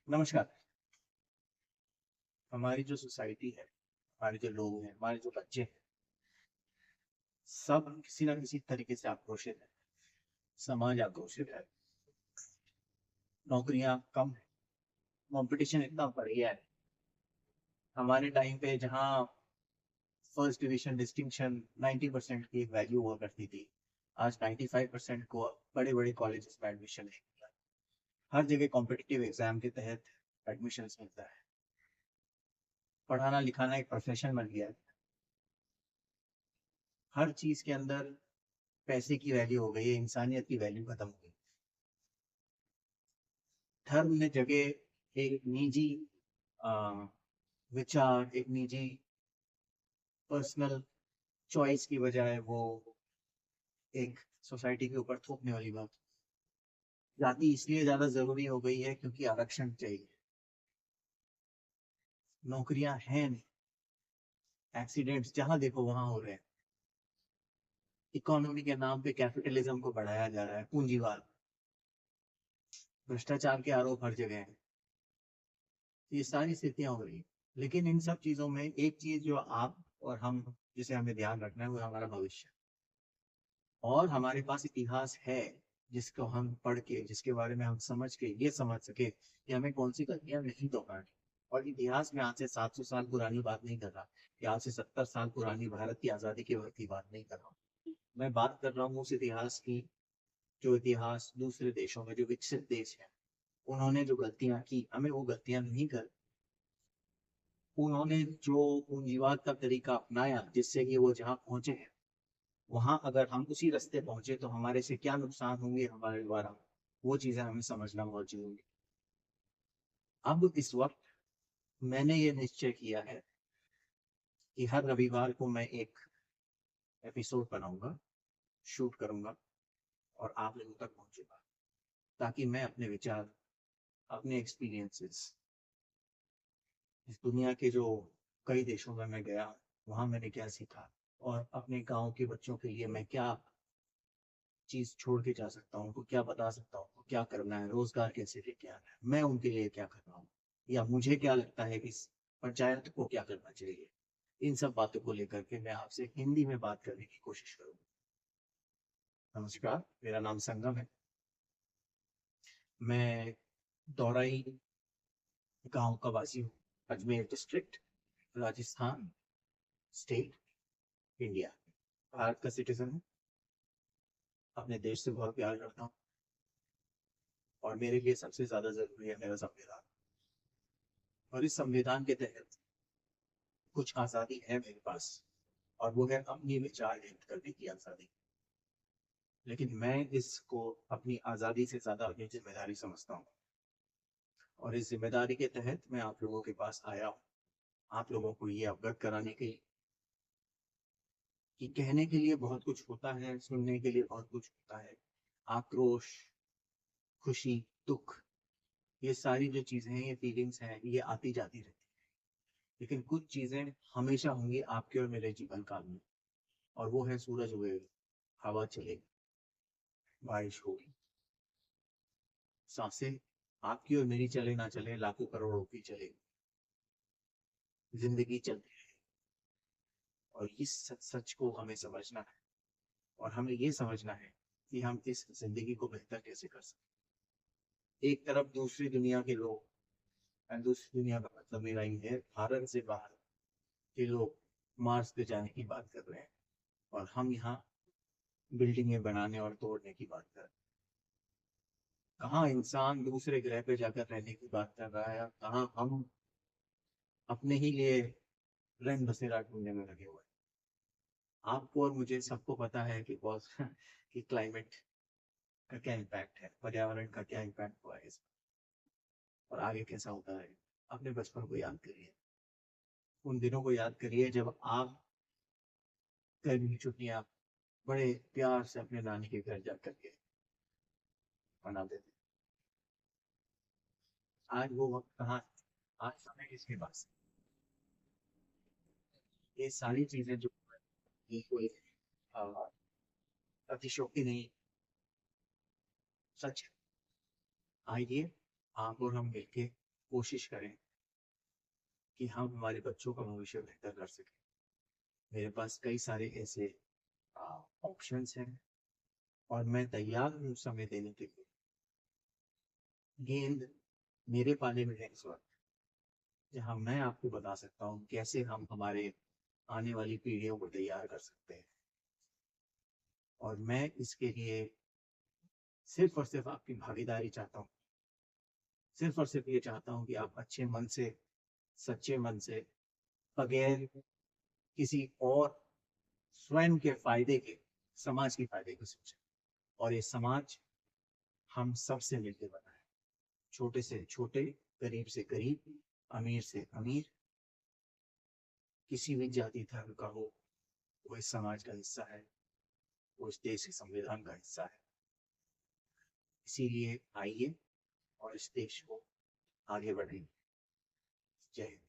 नमस्कार। हमारी जो सोसाइटी है, हमारे जो लोग हैं, हमारे जो बच्चे हैं, सब किसी ना किसी तरीके से आक्रोशित है। समाज आक्रोशित है। नौकरियां कम है। कंपटीशन इतना बढ़ गया है। हमारे टाइम पे जहाँ फर्स्ट डिवीजन डिस्टिंक्शन 90% की वैल्यू हुआ करती थी, आज 95% को बड़े बड़े कॉलेजेस में एडमिशन है। हर जगह कॉम्पिटिटिव एग्जाम के तहत एडमिशन मिलता है। पढ़ाना लिखाना एक प्रोफेशन बन गया है। हर चीज के अंदर पैसे की वैल्यू हो गई है, इंसानियत की वैल्यू खत्म हो गई। धर्म ने जगह एक निजी अ, विचार, एक निजी पर्सनल चॉइस की बजाय वो एक सोसाइटी के ऊपर थोपने वाली बात। जाति इसलिए ज्यादा जरूरी हो गई है क्योंकि आरक्षण चाहिए। नौकरियां हैं नहीं। एक्सीडेंट्स जहां देखो वहां हो रहे हैं। इकोनॉमी के नाम पे कैपिटलिज्म को बढ़ाया जा रहा है, पूंजीवाद। भ्रष्टाचार के आरोप हर जगह हैं। ये सारी स्थितियां हो रही हैं। लेकिन इन सब चीजों में एक चीज जो आप और हम, जिसे हमें ध्यान रखना है, वो हमारा भविष्य। और हमारे पास इतिहास है जिसको हम पढ़ के, जिसके बारे में हम समझ के ये समझ सके कि हमें कौन सी गलतियां नहीं दोहरानी। और इतिहास में आज से 700 साल पुरानी बात नहीं कर रहा, या आज से 70 साल पुरानी भारत की आजादी के वक्त की बात नहीं कर रहा हूँ। मैं बात कर रहा हूँ उस इतिहास की जो इतिहास दूसरे देशों में, जो विकसित देश है, उन्होंने जो गलतियां की, हमें वो गलतियां नहीं कर। उन्होंने जो पूंजीवाद का तरीका अपनाया जिससे कि वो जहाँ पहुंचे हैं, वहां अगर हम उसी रास्ते पहुंचे तो हमारे से क्या नुकसान होंगे हमारे द्वारा, वो चीजें हमें समझना बहुत जरूरी है। अब इस वक्त मैंने ये निश्चय किया है कि हर रविवार को मैं एक एपिसोड बनाऊंगा, शूट करूंगा और आप लोगों तक पहुंचूंगा, ताकि मैं अपने विचार, अपने एक्सपीरियंसेस, इस दुनिया के जो कई देशों में मैं गया, वहां मैंने क्या सीखा, और अपने गांव के बच्चों के लिए मैं क्या चीज छोड़ के जा सकता हूँ, उनको क्या बता सकता हूँ, क्या करना है, रोजगार कैसे लेके आना है, मैं उनके लिए क्या कर रहा हूँ, या मुझे क्या लगता है कि पंचायत को क्या करना चाहिए। इन सब बातों को लेकर के मैं आपसे हिंदी में बात करने की कोशिश करूंगा। नमस्कार, मेरा नाम संगम है। मैं दौराई गांव का वासी हूँ। Ajmer district, Rajasthan state, India. Bharat का सिटीजन हूँ। अपने देश से बहुत प्यार करता हूँ। और मेरे लिए सबसे ज्यादा जरूरी है मेरा संविधान। और इस संविधान के तहत कुछ आजादी है मेरे पास, और वो है अपनी विचार व्यक्त करने की आजादी। लेकिन मैं इसको अपनी आजादी से ज्यादा अपनी जिम्मेदारी समझता हूँ। और इस जिम्मेदारी के तहत मैं आप लोगों के पास आया हूँ, आप लोगों को ये अवगत कराने के लिए कि कहने के लिए बहुत कुछ होता है, सुनने के लिए बहुत कुछ होता है। आक्रोश, खुशी, दुख, ये सारी जो चीजें हैं, ये फीलिंग्स हैं, ये आती जाती रहती है। लेकिन कुछ चीजें हमेशा होंगी आपके और मेरे जीवन काल में, और वो है सूरज उगेगा, हवा चलेगी, बारिश होगी, सांसें आपकी और मेरी चले ना चले, लाखों करोड़ों की चलेगी, जिंदगी चलती है। और इस सच सच को हमें समझना है, और हमें ये समझना है कि हम इस जिंदगी को बेहतर कैसे कर सकते हैं। एक तरफ दूसरी दुनिया के लोग, और दूसरी दुनिया का मतलब मेरा ही है, भारत से बाहर के लोग मार्स पे जाने की बात कर रहे हैं, और हम यहाँ बिल्डिंगें बनाने और तोड़ने की बात कर रहे हैं। कहाँ इंसान दूसरे ग्रह पे जाकर रहने की बात कर रहा है, कहाँ हम अपने ही लिए रंग बसेरा ढूंढने में लगे हुए हैं। आपको और मुझे सबको पता है कि बहुत कि क्लाइमेट का क्या इम्पैक्ट है, पर्यावरण का क्या इम्पैक्ट हुआ है इस पर, और आगे कैसा होता है। अपने बचपन को याद करिए, उन दिनों को याद करिए जब आप गर्मी की छुट्टियां बड़े प्यार से अपने नानी के घर जा करके मनाते थे। आज वो वक्त कहाँ है? आज समय किसके पास है? ये सारी चीजें जो ये कोई अ, अतिशयोक्ति नहीं, सच है। आइए आप और हम मिलके कोशिश करें कि हम हमारे बच्चों का भविष्य बेहतर कर सकें। मेरे पास कई सारे ऐसे ऑप्शंस हैं और मैं तैयार हूँ समय देने के लिए। गेंद मेरे पाले में है इस वक्त, जहाँ मैं आपको बता सकता हूँ कैसे हम हमारे आने वाली पीढ़ियों को तैयार कर सकते हैं। और मैं इसके लिए सिर्फ और सिर्फ आपकी भागीदारी चाहता हूँ। सिर्फ और सिर्फ ये चाहता हूँ कि आप अच्छे मन से, सच्चे मन से, बगैर किसी और स्वयं के फायदे के, समाज के फायदे की सोचें। और ये समाज हम सबसे मिलकर बनाए, छोटे से छोटे, गरीब से गरीब, अमीर से अमीर, किसी भी जाति धर्म का हो, वो इस समाज का हिस्सा है, वो इस देश के संविधान का हिस्सा है। इसीलिए आइए और इस देश को आगे बढ़ें। जय हिंद।